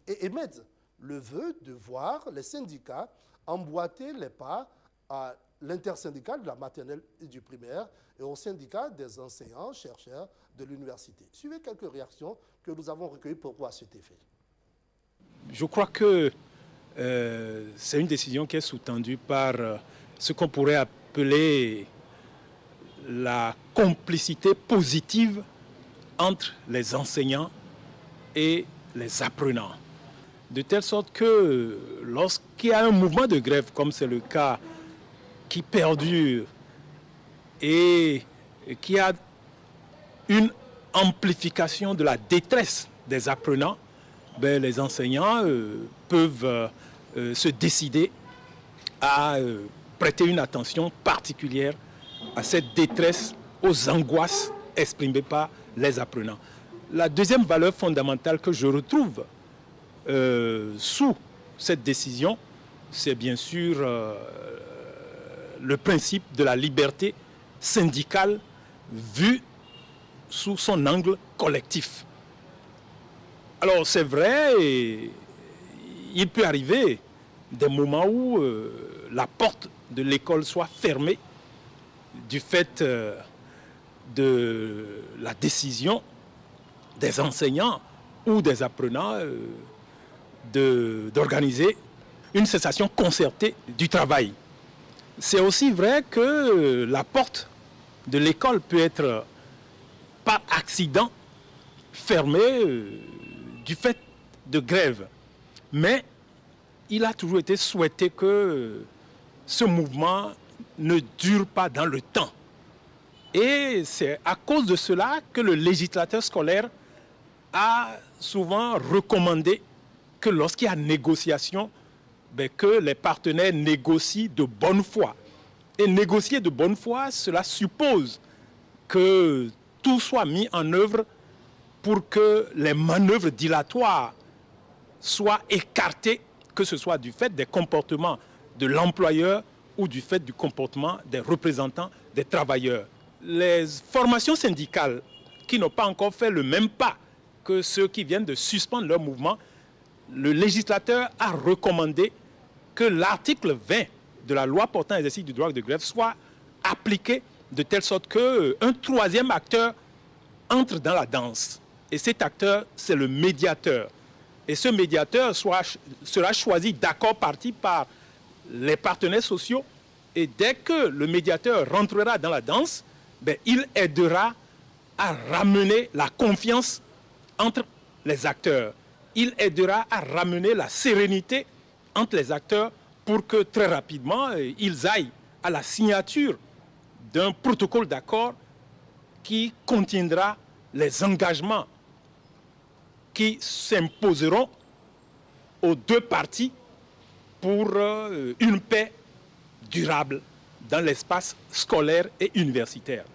et émettent le vœu de voir les syndicats emboîter les pas à l'intersyndicale de la maternelle et du primaire et au syndicat des enseignants, chercheurs de l'université. Suivez quelques réactions que nous avons recueillies pour à cet effet. Je crois que c'est une décision qui est sous-tendue par ce qu'on pourrait appeler la complicité positive entre les enseignants et les apprenants. De telle sorte que lorsqu'il y a un mouvement de grève, comme c'est le cas, qui perdure et qui a une amplification de la détresse des apprenants, ben, les enseignants peuvent se décider à prêter une attention particulière à cette détresse, aux angoisses exprimées par les apprenants. La deuxième valeur fondamentale que je retrouve sous cette décision, c'est bien sûr le principe de la liberté syndicale vue sous son angle collectif. Alors c'est vrai, il peut arriver des moments où la porte de l'école soit fermée du fait de la décision des enseignants ou des apprenants d'organiser une cessation concertée du travail. C'est aussi vrai que la porte de l'école peut être par accident fermée du fait de grève. Mais il a toujours été souhaité que ce mouvement ne dure pas dans le temps. Et c'est à cause de cela que le législateur scolaire a souvent recommandé que lorsqu'il y a négociation, ben, que les partenaires négocient de bonne foi. Et négocier de bonne foi, cela suppose que tout soit mis en œuvre pour que les manœuvres dilatoires soient écartées, que ce soit du fait des comportements de l'employeur ou du fait du comportement des représentants des travailleurs. Les formations syndicales qui n'ont pas encore fait le même pas que ceux qui viennent de suspendre leur mouvement, le législateur a recommandé que l'article 20 de la loi portant exercice du droit de grève soit appliqué de telle sorte qu'un troisième acteur entre dans la danse. Et cet acteur, c'est le médiateur. Et ce médiateur sera choisi d'accord parti par les partenaires sociaux. Et dès que le médiateur rentrera dans la danse, ben, il aidera à ramener la confiance entre les acteurs. Il aidera à ramener la sérénité entre les acteurs pour que très rapidement, ils aillent à la signature d'un protocole d'accord qui contiendra les engagements qui s'imposeront aux deux parties pour une paix durable dans l'espace scolaire et universitaire.